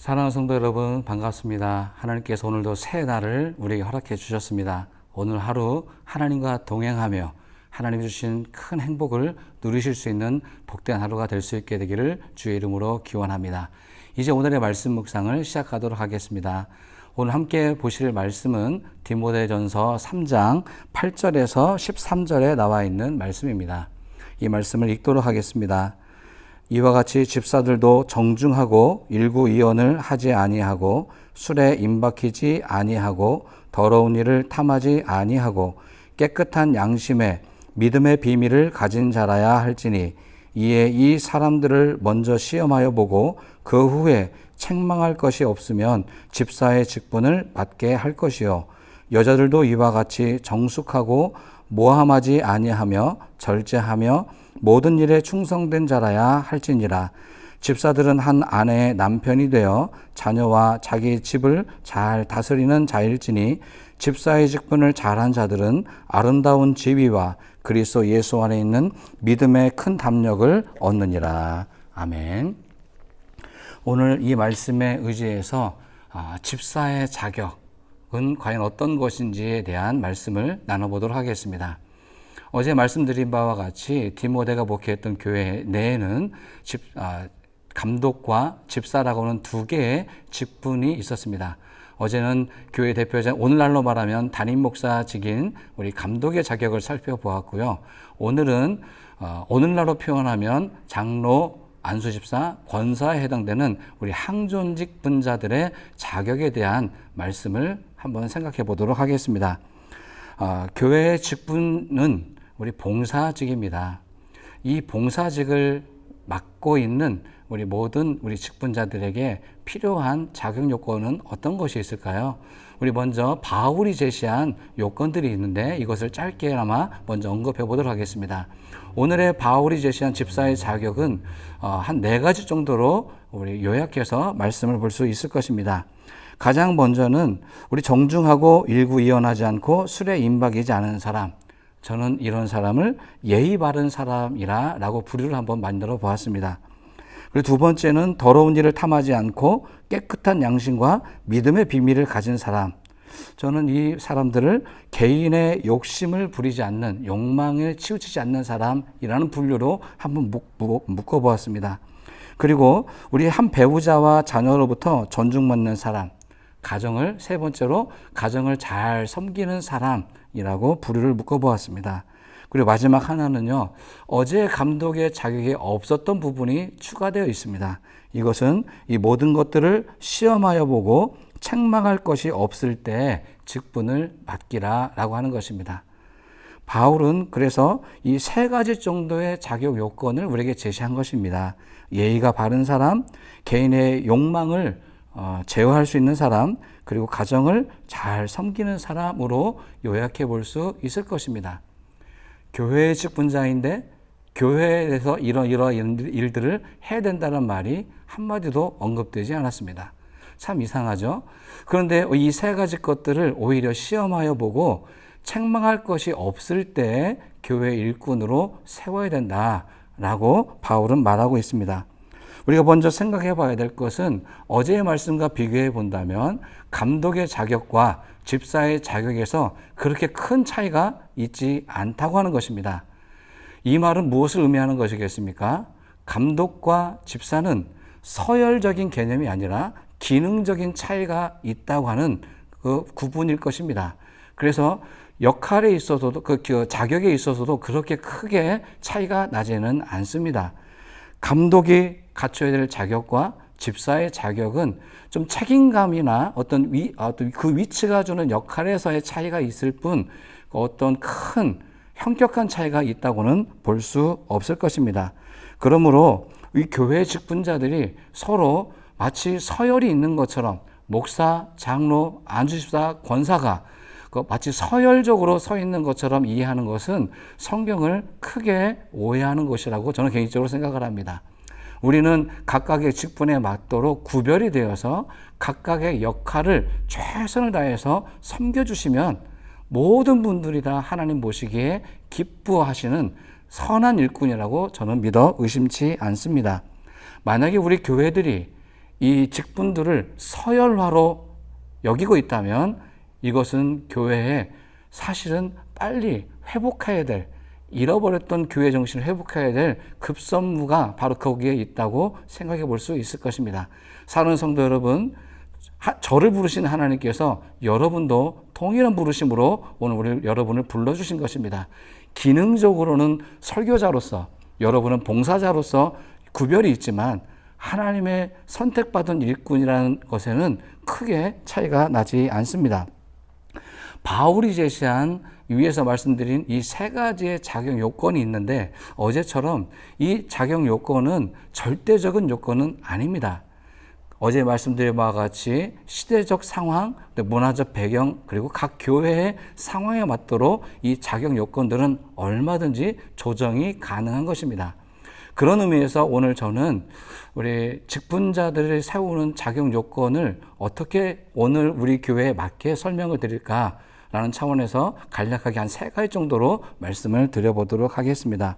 사랑하는 성도 여러분, 반갑습니다. 하나님께서 오늘도 새 날을 우리에게 허락해 주셨습니다. 오늘 하루 하나님과 동행하며 하나님 주신 큰 행복을 누리실 수 있는 복된 하루가 될 수 있게 되기를 주의 이름으로 기원합니다. 이제 오늘의 말씀 묵상을 시작하도록 하겠습니다. 오늘 함께 보실 말씀은 디모데전서 3장 8절에서 13절에 나와 있는 말씀입니다. 이 말씀을 읽도록 하겠습니다. 이와 같이 집사들도 정중하고 일구이언을 하지 아니하고 술에 임박히지 아니하고 더러운 일을 탐하지 아니하고 깨끗한 양심에 믿음의 비밀을 가진 자라야 할지니 이에 이 사람들을 먼저 시험하여 보고 그 후에 책망할 것이 없으면 집사의 직분을 맡게 할 것이요 여자들도 이와 같이 정숙하고 모함하지 아니하며 절제하며 모든 일에 충성된 자라야 할지니라. 집사들은 한 아내의 남편이 되어 자녀와 자기 집을 잘 다스리는 자일지니 집사의 직분을 잘한 자들은 아름다운 지위와 그리스도 예수 안에 있는 믿음의 큰 담력을 얻느니라. 아멘. 오늘 이 말씀에 의지해서 집사의 자격은 과연 어떤 것인지에 대한 말씀을 나눠보도록 하겠습니다. 어제 말씀드린 바와 같이 디모데가 목회했던 교회 내에는 감독과 집사라고 하는 두 개의 직분이 있었습니다. 어제는 교회 대표자, 오늘날로 말하면 담임 목사직인 우리 감독의 자격을 살펴보았고요. 오늘은 오늘날로 표현하면 장로, 안수집사, 권사에 해당되는 우리 항존직 분자들의 자격에 대한 말씀을 한번 생각해 보도록 하겠습니다. 교회의 직분은 우리 봉사직입니다. 이 봉사직을 맡고 있는 우리 모든 우리 직분자들에게 필요한 자격 요건은 어떤 것이 있을까요? 우리 먼저 바울이 제시한 요건들이 있는데 이것을 짧게나마 먼저 언급해 보도록 하겠습니다. 오늘의 바울이 제시한 집사의 자격은 한 4가지 정도로 우리 요약해서 말씀을 볼 수 있을 것입니다. 가장 먼저는 우리 정중하고 일구이언하지 않고 술에 임박이지 않은 사람, 저는 이런 사람을 예의 바른 사람이라고 부류를 한번 만들어 보았습니다. 그리고 두 번째는 더러운 일을 탐하지 않고 깨끗한 양심과 믿음의 비밀을 가진 사람. 저는 이 사람들을 개인의 욕심을 부리지 않는, 욕망에 치우치지 않는 사람이라는 분류로 한번 묶어 보았습니다. 그리고 우리 한 배우자와 자녀로부터 존중받는 사람, 가정을 세 번째로 가정을 잘 섬기는 사람이라고 부류를 묶어보았습니다. 그리고 마지막 하나는요, 어제 감독의 자격이 없었던 부분이 추가되어 있습니다. 이것은 이 모든 것들을 시험하여 보고 책망할 것이 없을 때 직분을 맡기라라고 하는 것입니다. 바울은 그래서 이 3가지 정도의 자격 요건을 우리에게 제시한 것입니다. 예의가 바른 사람, 개인의 욕망을 제어할 수 있는 사람, 그리고 가정을 잘 섬기는 사람으로 요약해 볼 수 있을 것입니다. 교회의 직분자인데 교회에서 이런 일들을 해야 된다는 말이 한마디도 언급되지 않았습니다. 참 이상하죠? 그런데 이 3가지 것들을 오히려 시험하여 보고 책망할 것이 없을 때 교회 일꾼으로 세워야 된다라고 바울은 말하고 있습니다. 우리가 먼저 생각해 봐야 될 것은 어제의 말씀과 비교해 본다면 감독의 자격과 집사의 자격에서 그렇게 큰 차이가 있지 않다고 하는 것입니다. 이 말은 무엇을 의미하는 것이겠습니까? 감독과 집사는 서열적인 개념이 아니라 기능적인 차이가 있다고 하는 그 구분일 것입니다. 그래서 역할에 있어서도 그 자격에 있어서도 그렇게 크게 차이가 나지는 않습니다. 감독이 갖춰야 될 자격과 집사의 자격은 좀 책임감이나 어떤 그 위치가 주는 역할에서의 차이가 있을 뿐 어떤 큰 현격한 차이가 있다고는 볼 수 없을 것입니다. 그러므로 이 교회 직분자들이 서로 마치 서열이 있는 것처럼 목사, 장로, 안수집사, 권사가 마치 서열적으로 서 있는 것처럼 이해하는 것은 성경을 크게 오해하는 것이라고 저는 개인적으로 생각을 합니다. 우리는 각각의 직분에 맞도록 구별이 되어서 각각의 역할을 최선을 다해서 섬겨주시면 모든 분들이 다 하나님 보시기에 기뻐하시는 선한 일꾼이라고 저는 믿어 의심치 않습니다. 만약에 우리 교회들이 이 직분들을 서열화로 여기고 있다면 이것은 교회에 사실은 빨리 회복해야 될, 잃어버렸던 교회 정신을 회복해야 될 급선무가 바로 거기에 있다고 생각해 볼 수 있을 것입니다. 사랑하는 성도 여러분, 저를 부르신 하나님께서 여러분도 동일한 부르심으로 오늘 여러분을 불러주신 것입니다. 기능적으로는 설교자로서, 여러분은 봉사자로서 구별이 있지만 하나님의 선택받은 일꾼이라는 것에는 크게 차이가 나지 않습니다. 바울이 제시한 위에서 말씀드린 이 세 가지의 자격 요건이 있는데 어제처럼 이 자격 요건은 절대적인 요건은 아닙니다. 어제 말씀드린 바와 같이 시대적 상황, 문화적 배경, 그리고 각 교회의 상황에 맞도록 이 자격 요건들은 얼마든지 조정이 가능한 것입니다. 그런 의미에서 오늘 저는 우리 직분자들을 세우는 자격 요건을 어떻게 오늘 우리 교회에 맞게 설명을 드릴까라는 차원에서 간략하게 한 3가지 정도로 말씀을 드려보도록 하겠습니다.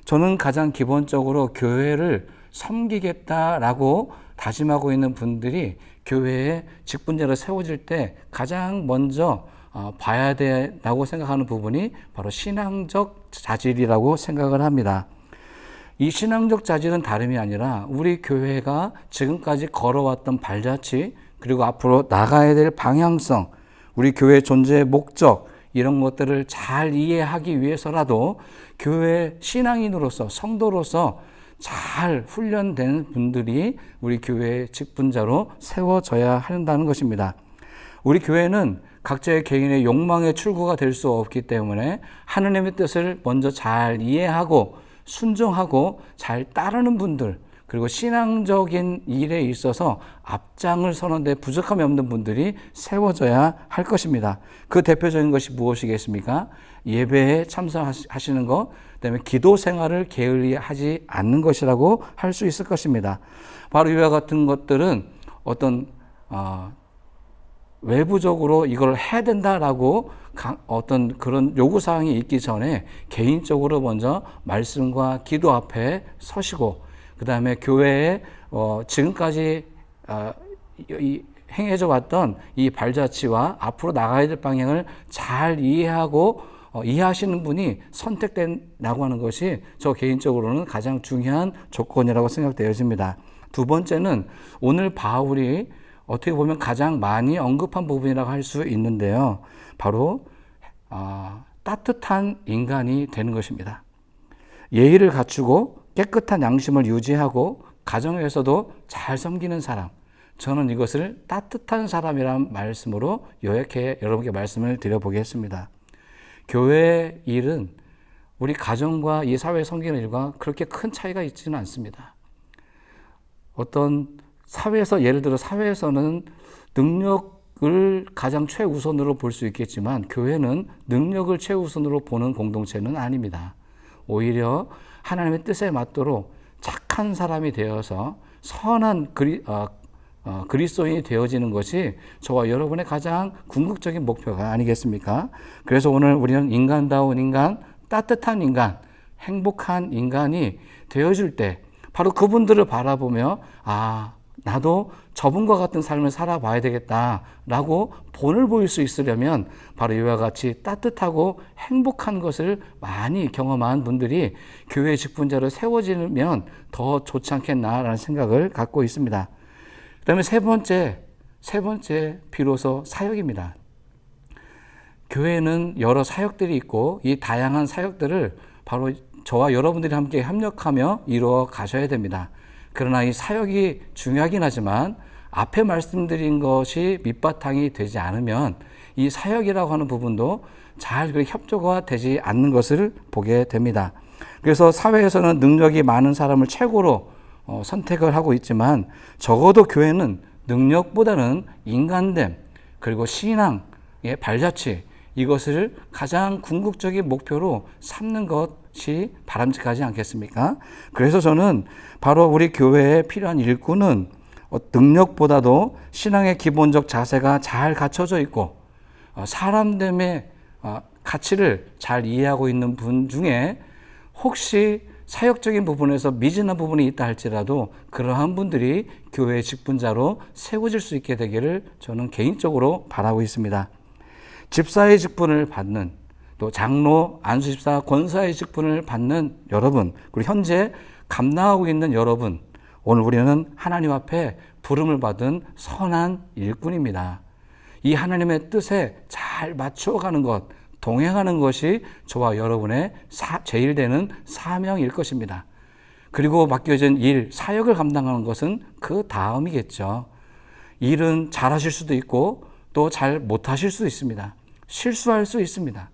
저는 가장 기본적으로 교회를 섬기겠다라고 다짐하고 있는 분들이 교회에 직분자를 세워질 때 가장 먼저 봐야 된다고 생각하는 부분이 바로 신앙적 자질이라고 생각을 합니다. 이 신앙적 자질은 다름이 아니라 우리 교회가 지금까지 걸어왔던 발자취, 그리고 앞으로 나가야 될 방향성, 우리 교회의 존재의 목적, 이런 것들을 잘 이해하기 위해서라도 교회 신앙인으로서, 성도로서 잘 훈련된 분들이 우리 교회의 직분자로 세워져야 한다는 것입니다. 우리 교회는 각자의 개인의 욕망의 출구가 될 수 없기 때문에 하느님의 뜻을 먼저 잘 이해하고 순종하고 잘 따르는 분들, 그리고 신앙적인 일에 있어서 앞장을 서는 데 부족함이 없는 분들이 세워져야 할 것입니다. 그 대표적인 것이 무엇이겠습니까? 예배에 참석하시는 것, 그다음에 기도 생활을 게을리하지 않는 것이라고 할 수 있을 것입니다. 바로 이와 같은 것들은 어떤 외부적으로 이걸 해야 된다라고 어떤 그런 요구사항이 있기 전에 개인적으로 먼저 말씀과 기도 앞에 서시고, 그 다음에 교회에 지금까지 행해져 왔던 이 발자취와 앞으로 나가야 될 방향을 잘 이해하고 이해하시는 분이 선택된다고 하는 것이 저 개인적으로는 가장 중요한 조건이라고 생각되어집니다. 두 번째는 오늘 바울이 어떻게 보면 가장 많이 언급한 부분이라고 할 수 있는데요. 바로 따뜻한 인간이 되는 것입니다. 예의를 갖추고 깨끗한 양심을 유지하고 가정에서도 잘 섬기는 사람, 저는 이것을 따뜻한 사람이라는 말씀으로 요약해 여러분께 말씀을 드려보겠습니다. 교회의 일은 우리 가정과 이 사회에 섬기는 일과 그렇게 큰 차이가 있지는 않습니다. 어떤 사회에서, 예를 들어 사회에서는 능력을 가장 최우선으로 볼 수 있겠지만 교회는 능력을 최우선으로 보는 공동체는 아닙니다. 오히려 하나님의 뜻에 맞도록 착한 사람이 되어서 선한 그리스도인이 되어지는 것이 저와 여러분의 가장 궁극적인 목표가 아니겠습니까? 그래서 오늘 우리는 인간다운 인간, 따뜻한 인간, 행복한 인간이 되어줄 때 바로 그분들을 바라보며 나도 저분과 같은 삶을 살아봐야 되겠다라고 본을 보일 수 있으려면 바로 이와 같이 따뜻하고 행복한 것을 많이 경험한 분들이 교회 직분자로 세워지면 더 좋지 않겠나라는 생각을 갖고 있습니다. 그 다음에 세 번째 비로소 사역입니다. 교회는 여러 사역들이 있고 이 다양한 사역들을 바로 저와 여러분들이 함께 협력하며 이루어 가셔야 됩니다. 그러나 이 사역이 중요하긴 하지만 앞에 말씀드린 것이 밑바탕이 되지 않으면 이 사역이라고 하는 부분도 잘 협조가 되지 않는 것을 보게 됩니다. 그래서 사회에서는 능력이 많은 사람을 최고로 선택을 하고 있지만 적어도 교회는 능력보다는 인간됨, 그리고 신앙의 발자취, 이것을 가장 궁극적인 목표로 삼는 것이 바람직하지 않겠습니까? 그래서 저는 바로 우리 교회에 필요한 일꾼은 능력보다도 신앙의 기본적 자세가 잘 갖춰져 있고 사람됨의 가치를 잘 이해하고 있는 분 중에 혹시 사역적인 부분에서 미진한 부분이 있다 할지라도 그러한 분들이 교회의 직분자로 세워질 수 있게 되기를 저는 개인적으로 바라고 있습니다. 집사의 직분을 받는, 또 장로, 안수집사, 권사의 직분을 받는 여러분, 그리고 현재 감당하고 있는 여러분, 오늘 우리는 하나님 앞에 부름을 받은 선한 일꾼입니다. 이 하나님의 뜻에 잘 맞춰가는 것, 동행하는 것이 저와 여러분의 제일 되는 사명일 것입니다. 그리고 맡겨진 일, 사역을 감당하는 것은 그 다음이겠죠. 일은 잘하실 수도 있고 또 잘 못하실 수도 있습니다. 실수할 수 있습니다.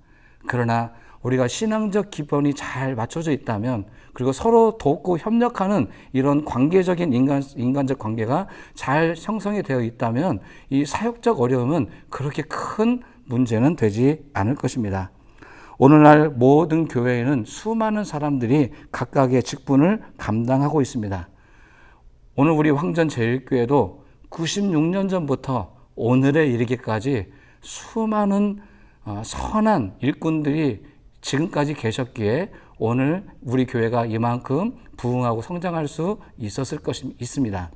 그러나 우리가 신앙적 기본이 잘 맞춰져 있다면, 그리고 서로 돕고 협력하는 이런 관계적인 인간적 관계가 잘 형성이 되어 있다면 이 사역적 어려움은 그렇게 큰 문제는 되지 않을 것입니다. 오늘날 모든 교회에는 수많은 사람들이 각각의 직분을 감당하고 있습니다. 오늘 우리 황전제일교회도 96년 전부터 오늘에 이르기까지 수많은 선한 일꾼들이 지금까지 계셨기에 오늘 우리 교회가 이만큼 부흥하고 성장할 수 있습니다.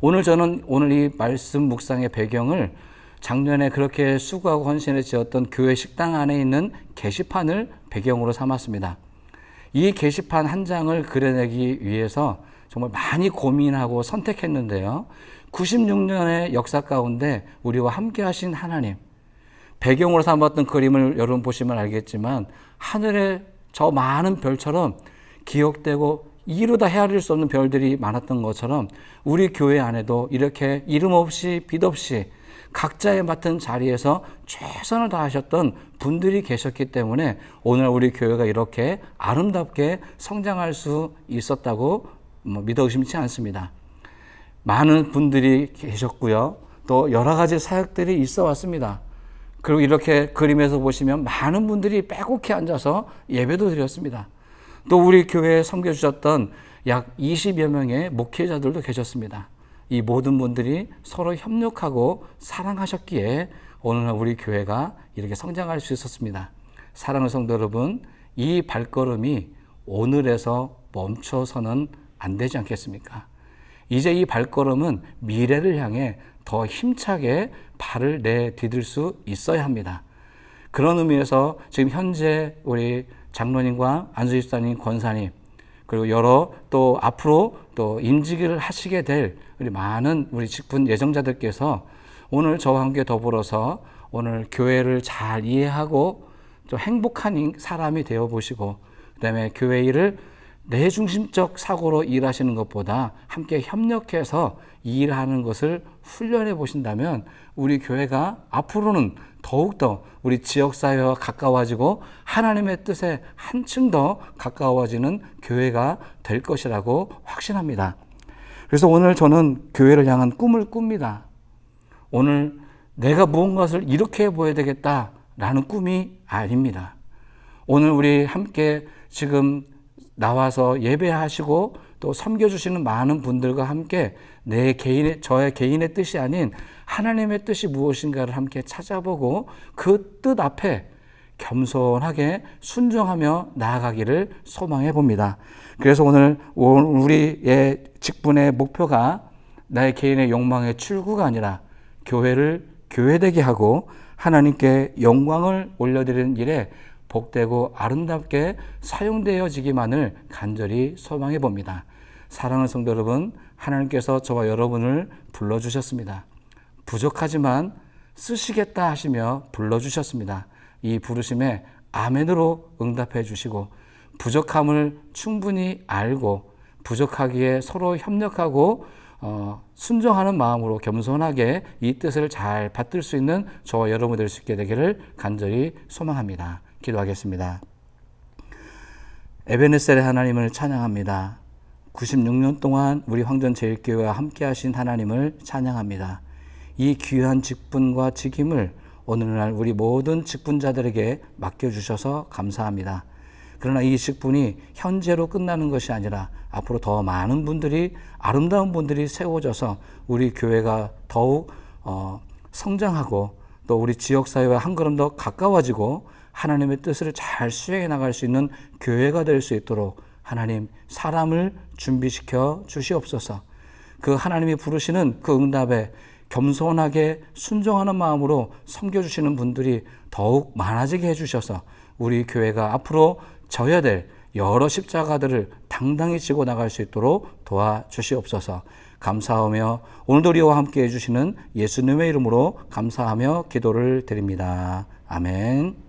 오늘 저는 오늘 이 말씀 묵상의 배경을 작년에 그렇게 수고하고 헌신해 지었던 교회 식당 안에 있는 게시판을 배경으로 삼았습니다. 이 게시판 한 장을 그려내기 위해서 정말 많이 고민하고 선택했는데요. 96년의 역사 가운데 우리와 함께 하신 하나님, 배경으로 삼았던 그림을 여러분 보시면 알겠지만 하늘에 저 많은 별처럼 기억되고 이루다 헤아릴 수 없는 별들이 많았던 것처럼 우리 교회 안에도 이렇게 이름 없이 빛 없이 각자의 맡은 자리에서 최선을 다하셨던 분들이 계셨기 때문에 오늘 우리 교회가 이렇게 아름답게 성장할 수 있었다고 믿어 의심치 않습니다. 많은 분들이 계셨고요. 또 여러 가지 사역들이 있어 왔습니다. 그리고 이렇게 그림에서 보시면 많은 분들이 빼곡히 앉아서 예배도 드렸습니다. 또 우리 교회에 섬겨주셨던 약 20여 명의 목회자들도 계셨습니다. 이 모든 분들이 서로 협력하고 사랑하셨기에 오늘날 우리 교회가 이렇게 성장할 수 있었습니다. 사랑하는 성도 여러분, 이 발걸음이 오늘에서 멈춰서는 안 되지 않겠습니까? 이제 이 발걸음은 미래를 향해 더 힘차게 발을 내디딜 수 있어야 합니다. 그런 의미에서 지금 현재 우리 장로님과 안수집사님, 권사님, 그리고 여러 또 앞으로 또 임직을 하시게 될 우리 많은 우리 직분 예정자들께서 오늘 저와 함께 더불어서 오늘 교회를 잘 이해하고 좀 행복한 사람이 되어 보시고, 그다음에 교회 일을 내 중심적 사고로 일하시는 것보다 함께 협력해서 일하는 것을 훈련해 보신다면 우리 교회가 앞으로는 더욱더 우리 지역사회와 가까워지고 하나님의 뜻에 한층 더 가까워지는 교회가 될 것이라고 확신합니다. 그래서 오늘 저는 교회를 향한 꿈을 꿉니다. 오늘 내가 무언가를 이렇게 해보아야 되겠다라는 꿈이 아닙니다. 오늘 우리 함께 지금 나와서 예배하시고 또 섬겨주시는 많은 분들과 함께 저의 개인의 뜻이 아닌 하나님의 뜻이 무엇인가를 함께 찾아보고 그 뜻 앞에 겸손하게 순종하며 나아가기를 소망해 봅니다. 그래서 오늘 우리의 직분의 목표가 나의 개인의 욕망의 출구가 아니라 교회를 교회되게 하고 하나님께 영광을 올려드리는 일에 복되고 아름답게 사용되어지기만을 간절히 소망해 봅니다. 사랑하는 성도 여러분, 하나님께서 저와 여러분을 불러주셨습니다. 부족하지만 쓰시겠다 하시며 불러주셨습니다. 이 부르심에 아멘으로 응답해 주시고 부족함을 충분히 알고 부족하기에 서로 협력하고 순종하는 마음으로 겸손하게 이 뜻을 잘 받들 수 있는 저와 여러분 될 수 있게 되기를 간절히 소망합니다. 기도하겠습니다. 에베네셀의 하나님을 찬양합니다. 96년 동안 우리 황전제일교회와 함께 하신 하나님을 찬양합니다. 이 귀한 직분과 직임을 오늘날 우리 모든 직분자들에게 맡겨주셔서 감사합니다. 그러나 이 직분이 현재로 끝나는 것이 아니라 앞으로 더 많은 분들이, 아름다운 분들이 세워져서 우리 교회가 더욱 성장하고 또 우리 지역사회와 한 걸음 더 가까워지고 하나님의 뜻을 잘 수행해 나갈 수 있는 교회가 될 수 있도록 하나님 사람을 준비시켜 주시옵소서. 그 하나님이 부르시는 그 응답에 겸손하게 순종하는 마음으로 섬겨주시는 분들이 더욱 많아지게 해주셔서 우리 교회가 앞으로 져야 될 여러 십자가들을 당당히 지고 나갈 수 있도록 도와주시옵소서. 감사하며 오늘도 우리와 함께 해주시는 예수님의 이름으로 감사하며 기도를 드립니다. 아멘.